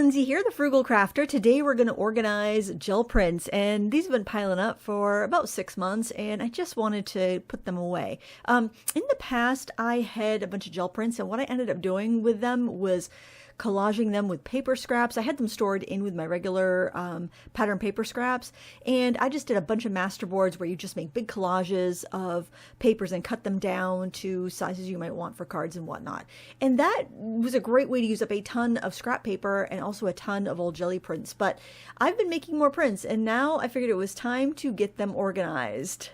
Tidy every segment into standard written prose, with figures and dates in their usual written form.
Lindsay here, the Frugal Crafter. Today we're going to organize gel prints, and these have been piling up for about 6 months, and I just wanted to put them away. In the past, I had a bunch of gel prints, and what I ended up doing with them was collaging them with paper scraps. I had them stored in with my regular pattern paper scraps, and I just did a bunch of masterboards where you just make big collages of papers and cut them down to sizes you might want for cards and whatnot. And that was a great way to use up a ton of scrap paper and also a ton of old jelly prints. But I've been making more prints, and now I figured it was time to get them organized.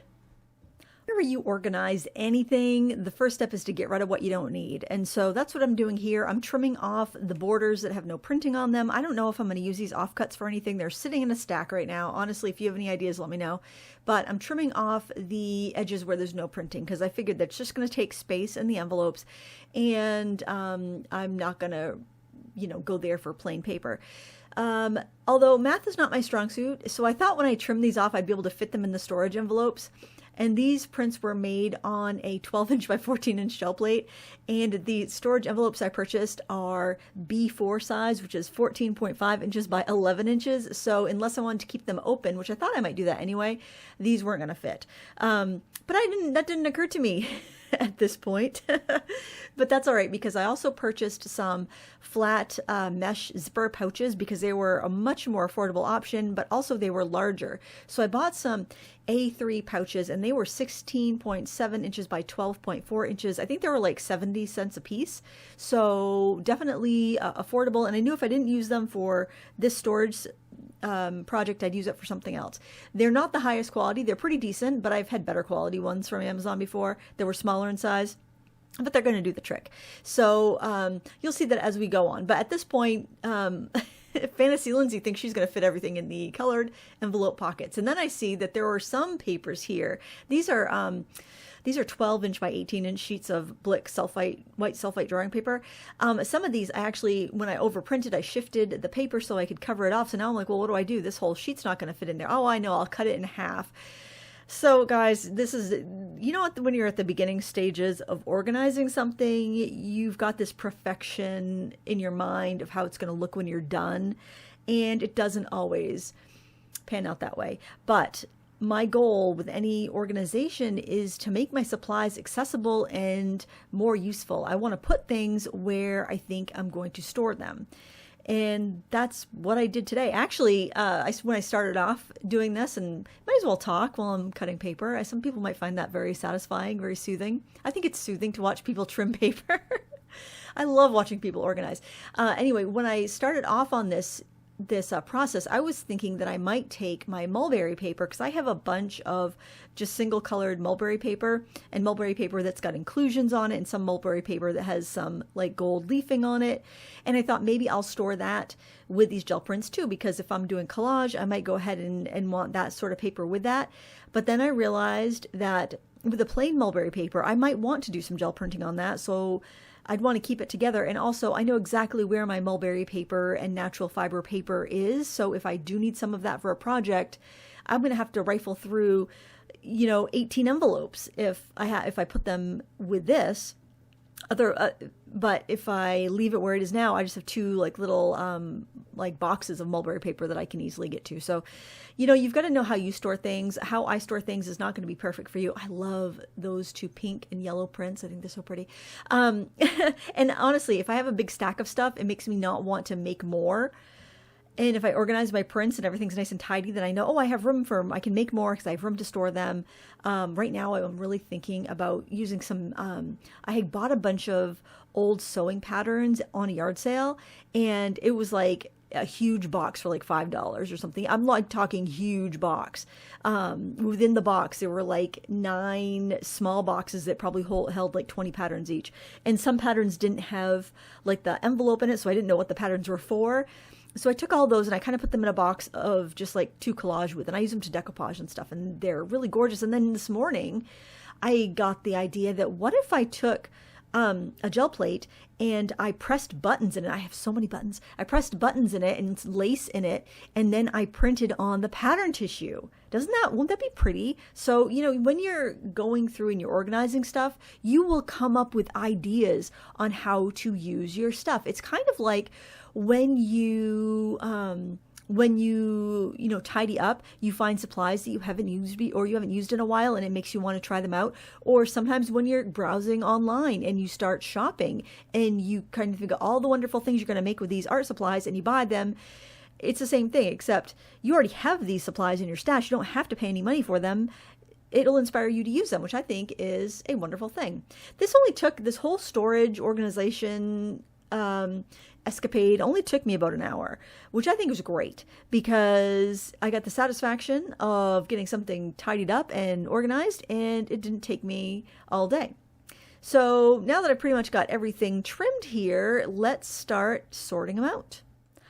Whenever you organize anything, the first step is to get rid of what you don't need. And so that's what I'm doing here. I'm trimming off the borders that have no printing on them. I don't know if I'm going to use these offcuts for anything. They're sitting in a stack right now. Honestly, if you have any ideas, let me know. But I'm trimming off the edges where there's no printing because I figured that's just going to take space in the envelopes. And I'm not going to, go there for plain paper. Although math is not my strong suit, so I thought when I trimmed these off, I'd be able to fit them in the storage envelopes. And these prints were made on a 12-inch by 14-inch gel plate. And the storage envelopes I purchased are B4 size, which is 14.5 inches by 11 inches. So unless I wanted to keep them open, which I thought I might do that anyway, these weren't going to fit. But that didn't occur to me at this point. But that's all right, because I also purchased some flat mesh zipper pouches because they were a much more affordable option, but also they were larger. So I bought some A3 pouches, and they were 16.7 inches by 12.4 inches. I think they were like 70 cents a piece. So definitely affordable. And I knew if I didn't use them for this storage project, I'd use it for something else. They're not the highest quality. They're pretty decent, but I've had better quality ones from Amazon before that were smaller in size. But they're going to do the trick. So you'll see that as we go on. But at this point, Fantasy Lindsay thinks she's going to fit everything in the colored envelope pockets. And then I see that there are some papers here. These are 12-inch by 18-inch sheets of Blick white sulfite drawing paper. Some of these, I actually, when I overprinted, I shifted the paper so I could cover it off. So now I'm like, well, what do I do? This whole sheet's not going to fit in there. Oh, I know. I'll cut it in half. So guys, this is, when you're at the beginning stages of organizing something, you've got this perfection in your mind of how it's going to look when you're done, and it doesn't always pan out that way. But my goal with any organization is to make my supplies accessible and more useful. I want to put things where I think I'm going to store them. And that's what I did today. Actually, when I started off doing this, and might as well talk while I'm cutting paper. Some people might find that very satisfying, very soothing. I think it's soothing to watch people trim paper. I love watching people organize. Anyway, when I started off on this process, I was thinking that I might take my mulberry paper, because I have a bunch of just single colored mulberry paper, and mulberry paper that's got inclusions on it, and some mulberry paper that has some like gold leafing on it. And I thought maybe I'll store that with these gel prints too, because if I'm doing collage, I might go ahead and want that sort of paper with that. But then I realized that with the plain mulberry paper, I might want to do some gel printing on that. So I'd want to keep it together. And also I know exactly where my mulberry paper and natural fiber paper is. So if I do need some of that for a project, I'm going to have to rifle through, 18 envelopes if I put them with this. But if I leave it where it is now, I just have two little boxes of mulberry paper that I can easily get to. So, you've got to know how you store things. How I store things is not going to be perfect for you. I love those two pink and yellow prints. I think they're so pretty. And honestly, if I have a big stack of stuff, it makes me not want to make more. And if I organize my prints and everything's nice and tidy, then I know, I have room I can make more because I have room to store them. Right now, I'm really thinking about using some, I had bought a bunch of old sewing patterns on a yard sale, and it was like a huge box for like $5 or something. I'm like talking huge box. Within the box, there were like 9 small boxes that probably held like 20 patterns each. And some patterns didn't have like the envelope in it, so I didn't know what the patterns were for. So I took all those and I kind of put them in a box of just like to collage with, and I use them to decoupage and stuff, and they're really gorgeous. And then this morning I got the idea that what if I took a gel plate and I pressed buttons in it. I have so many buttons. I pressed buttons in it and lace in it, and then I printed on the pattern tissue. Won't that be pretty? So, when you're going through and you're organizing stuff, you will come up with ideas on how to use your stuff. It's kind of like when you know, tidy up, you find supplies that you haven't used or you haven't used in a while, and it makes you want to try them out. Or sometimes when you're browsing online and you start shopping and you kind of think of all the wonderful things you're going to make with these art supplies and you buy them. It's the same thing, except you already have these supplies in your stash. You don't have to pay any money for them. It'll inspire you to use them, which I think is a wonderful thing. This whole storage organization escapade only took me about an hour, which I think was great because I got the satisfaction of getting something tidied up and organized, and it didn't take me all day. So now that I pretty much got everything trimmed here, let's start sorting them out.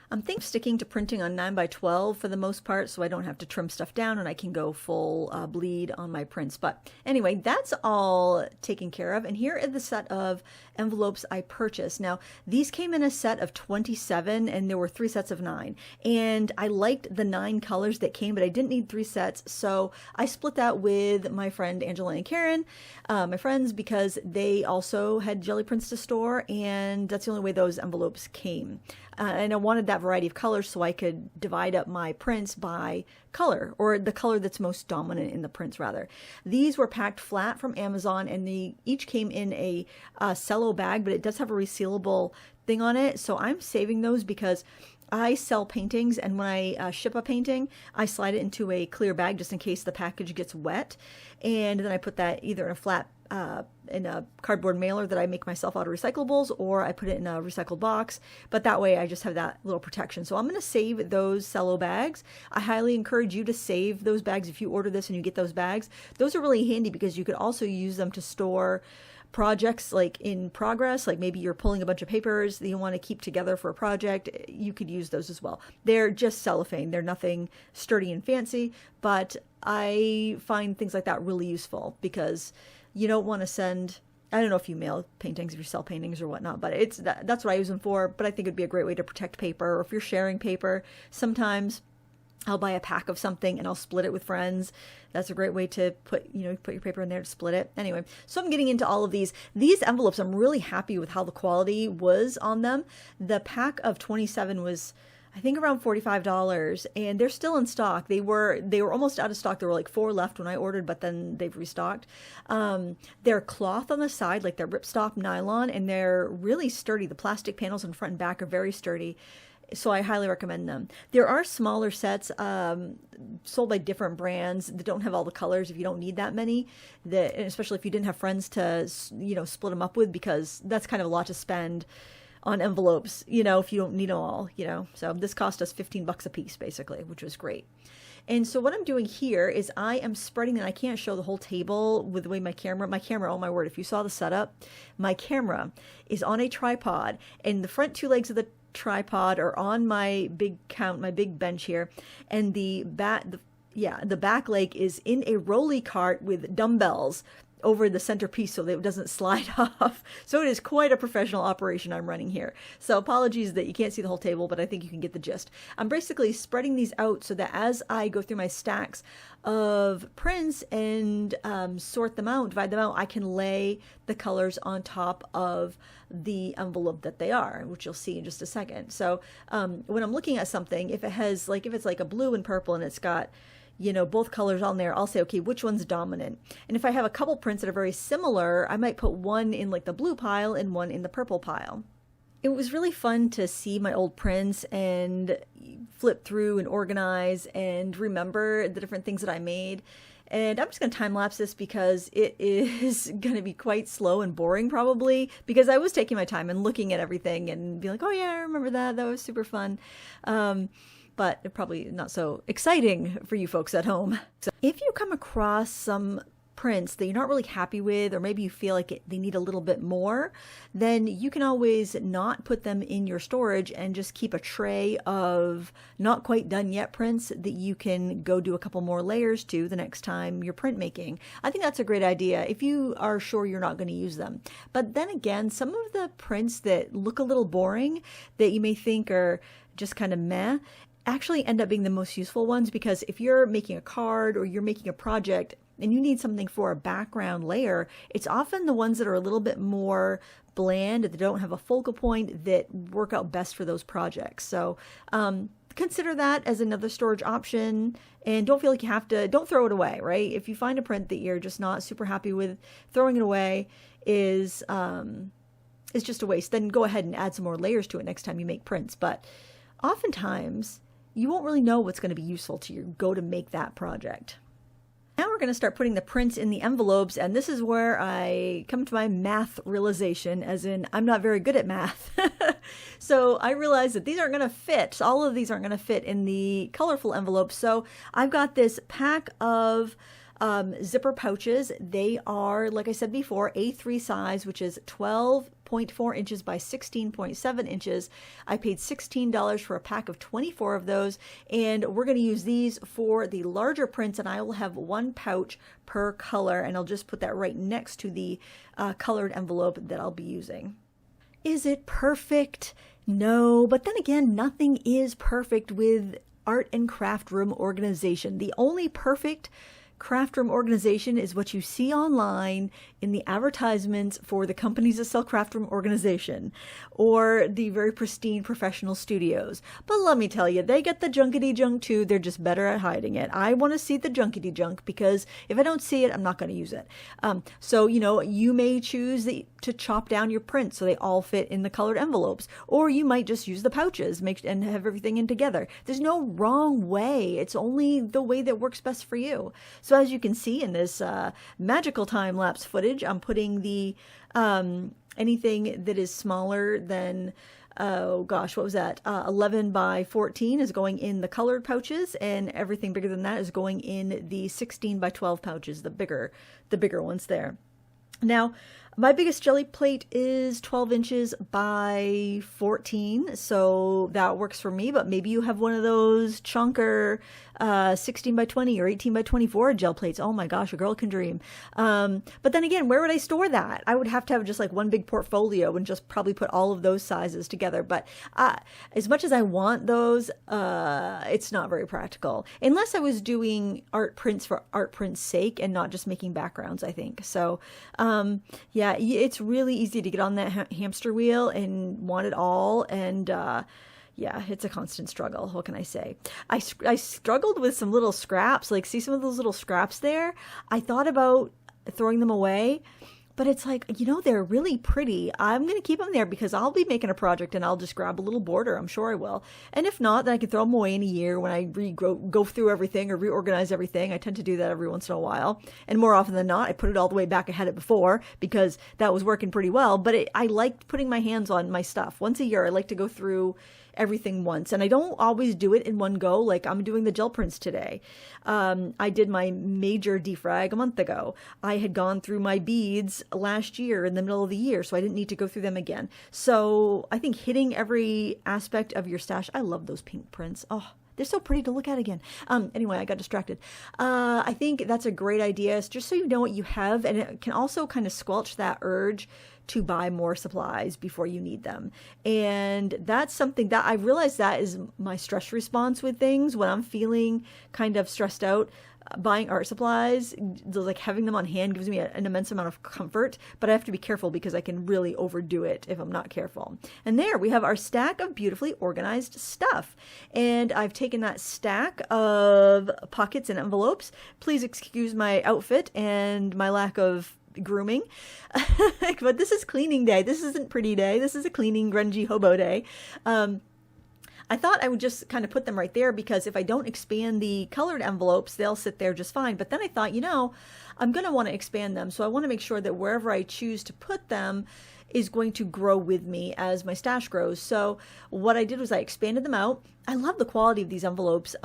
I'm thinking of sticking to printing on 9x12 for the most part, so I don't have to trim stuff down and I can go full bleed on my prints. But anyway, that's all taken care of. And here are the set of envelopes I purchased. Now, these came in a set of 27 and there were 3 sets of 9. And I liked the 9 colors that came, but I didn't need 3 sets. So I split that with my friend Angela and Karen, my friends, because they also had jelly prints to store, and that's the only way those envelopes came. And I wanted that variety of colors so I could divide up my prints by color, or the color that's most dominant in the prints, rather. These were packed flat from Amazon, and they each came in a cello bag, but it does have a resealable thing on it. So I'm saving those because I sell paintings, and when I ship a painting, I slide it into a clear bag just in case the package gets wet. And then I put that either in a flat in a cardboard mailer that I make myself out of recyclables, or I put it in a recycled box, but that way I just have that little protection. So I'm going to save those cello bags. I highly encourage you to save those bags if you order this and you get those bags. Those are really handy because you could also use them to store projects like in progress, like maybe you're pulling a bunch of papers that you want to keep together for a project. You could use those as well. They're just cellophane. They're nothing sturdy and fancy, but I find things like that really useful because you don't want to send, I don't know if you mail paintings, if you sell paintings or whatnot, but that's what I use them for. But I think it'd be a great way to protect paper, or if you're sharing paper, sometimes I'll buy a pack of something and I'll split it with friends. That's a great way to put your paper in there to split it. Anyway, so I'm getting into all of these. These envelopes, I'm really happy with how the quality was on them. The pack of 27 was, I think, around $45, and they're still in stock. They were almost out of stock. There were like 4 left when I ordered, but then they've restocked. They're cloth on the side, like they're ripstop nylon, and they're really sturdy. The plastic panels in front and back are very sturdy. So I highly recommend them. There are smaller sets sold by different brands that don't have all the colors if you don't need that many, especially if you didn't have friends to split them up with, because that's kind of a lot to spend on envelopes, if you don't need them all, So this cost us $15 a piece, basically, which was great. And so what I'm doing here is I am spreading, and I can't show the whole table with the way my camera, oh my word, if you saw the setup, my camera is on a tripod, and the front 2 legs of the tripod are on my big bench here, and the back leg is in a rolly cart with dumbbells over the centerpiece so that it doesn't slide off. So it is quite a professional operation I'm running here. So apologies that you can't see the whole table, but I think you can get the gist. I'm basically spreading these out so that as I go through my stacks of prints and sort them out, divide them out, I can lay the colors on top of the envelope that they are, which you'll see in just a second. So when I'm looking at something, if it's like a blue and purple and it's got both colors on there, I'll say, okay, which one's dominant? And if I have a couple prints that are very similar, I might put one in like the blue pile and one in the purple pile. It was really fun to see my old prints and flip through and organize and remember the different things that I made. And I'm just going to time lapse this because it is going to be quite slow and boring probably, because I was taking my time and looking at everything and being like, oh yeah, I remember that. That was super fun. But probably not so exciting for you folks at home. So if you come across some prints that you're not really happy with, or maybe you feel like they need a little bit more, then you can always not put them in your storage and just keep a tray of not quite done yet prints that you can go do a couple more layers to the next time you're printmaking. I think that's a great idea if you are sure you're not going to use them. But then again, some of the prints that look a little boring that you may think are just kind of meh actually end up being the most useful ones, because if you're making a card or you're making a project, and you need something for a background layer, it's often the ones that are a little bit more bland, that don't have a focal point, that work out best for those projects. So consider that as another storage option, and don't feel like you have to, don't throw it away, right? If you find a print that you're just not super happy with, throwing it away is just a waste. Then go ahead and add some more layers to it next time you make prints. But oftentimes you won't really know what's going to be useful to you go to make that project. Now we're going to start putting the prints in the envelopes, and this is where I come to my math realization, as in I'm not very good at math. So I realized that these aren't going to fit. All of these aren't going to fit in the colorful envelopes. So I've got this pack of zipper pouches. They are, like I said before, A3 size, which is 12.4 inches by 16.7 inches. I paid $16 for a pack of 24 of those, and we're going to use these for the larger prints, and I will have one pouch per color, and I'll just put that right next to the colored envelope that I'll be using. Is it perfect? No, but then again, nothing is perfect with art and craft room organization. The only perfect craft room organization is what you see online in the advertisements for the companies that sell craft room organization, or the very pristine professional studios. But let me tell you, they get the junkety junk too. They're just better at hiding it. I want to see the junkety junk, because if I don't see it, I'm not going to use it. So, you know, you may choose to chop down your prints so they all fit in the colored envelopes, or you might just use the pouches and have everything in together. There's no wrong way. It's only the way that works best for you. So as you can see in this magical time-lapse footage, I'm putting the anything that is smaller than, oh gosh, what was that? 11 by 14 is going in the colored pouches, and everything bigger than that is going in the 16 by 12 pouches, the bigger ones there. Now, my biggest jelly plate is 12 inches by 14, so that works for me, but maybe you have one of those chunker 16 by 20 or 18 by 24 gel plates. Oh my gosh, a girl can dream. But then again, where would I store that? I would have to have just like one big portfolio and just probably put all of those sizes together. But as much as I want those, it's not very practical. Unless I was doing art prints for art prints' sake and not just making backgrounds, I think. So, yeah, it's really easy to get on that hamster wheel and want it all. And, yeah, it's a constant struggle. What can I say? I struggled with some little scraps. Like, see some of those little scraps there? I thought about throwing them away, but it's like, you know, they're really pretty. I'm going to keep them there because I'll be making a project and I'll just grab a little border. I'm sure I will. And if not, then I can throw them away in a year when I go through everything or reorganize everything. I tend to do that every once in a while. And more often than not, I put it all the way back I had it before because that was working pretty well. But I liked putting my hands on my stuff. Once a year, I like to go through everything once, and I don't always do it in one go. Like I'm doing the gel prints today. I did my major defrag a month ago. I had gone through my beads last year in the middle of the year, so I didn't need to go through them again. So I think hitting every aspect of your stash. I love those pink prints. Oh, they're so pretty to look at again. Anyway, I got distracted. I think that's a great idea. It's just so you know what you have, and it can also kind of squelch that urge to buy more supplies before you need them. And that's something that I realize that is my stress response with things. When I'm feeling kind of stressed out, buying art supplies, like having them on hand gives me an immense amount of comfort, but I have to be careful because I can really overdo it if I'm not careful. And there we have our stack of beautifully organized stuff. And I've taken that stack of pockets and envelopes. Please excuse my outfit and my lack of grooming, but this is cleaning day. This isn't pretty day. This is a cleaning, grungy hobo day. I thought I would just kind of put them right there because if I don't expand the colored envelopes, they'll sit there just fine. But then I thought, you know, I'm going to want to expand them. So I want to make sure that wherever I choose to put them is going to grow with me as my stash grows. So what I did was I expanded them out. I love the quality of these envelopes.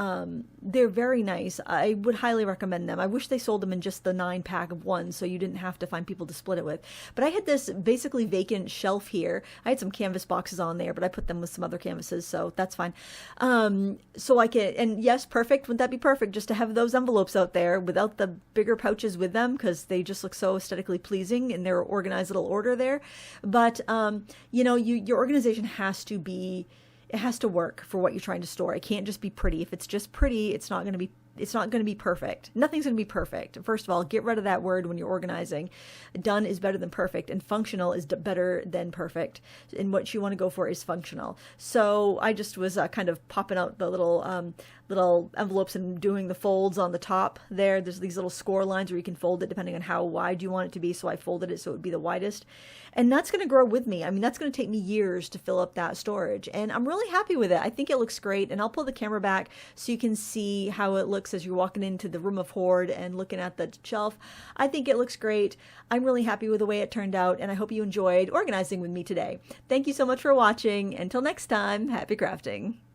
They're very nice. I would highly recommend them. I wish they sold them in just the 9-pack of one so you didn't have to find people to split it with. But I had this basically vacant shelf here. I had some canvas boxes on there, but I put them with some other canvases, so that's fine. So I can, and yes, perfect. Wouldn't that be perfect just to have those envelopes out there without the bigger pouches with them because they just look so aesthetically pleasing in their organized little order there. But, you know, your organization has to be, it has to work for what you're trying to store. It can't just be pretty. If it's just pretty, it's not going to be it's not going to be perfect. Nothing's going to be perfect. First of all, get rid of that word when you're organizing. Done is better than perfect, and functional is better than perfect. And what you want to go for is functional. So I just was kind of popping out the little envelopes and doing the folds on the top there. There's these little score lines where you can fold it depending on how wide you want it to be. So I folded it so it would be the widest. And that's going to grow with me. I mean, that's going to take me years to fill up that storage. And I'm really happy with it. I think it looks great. And I'll pull the camera back so you can see how it looks as you're walking into the room of hoard and looking at the shelf. I think it looks great. I'm really happy with the way it turned out. And I hope you enjoyed organizing with me today. Thank you so much for watching. Until next time, happy crafting.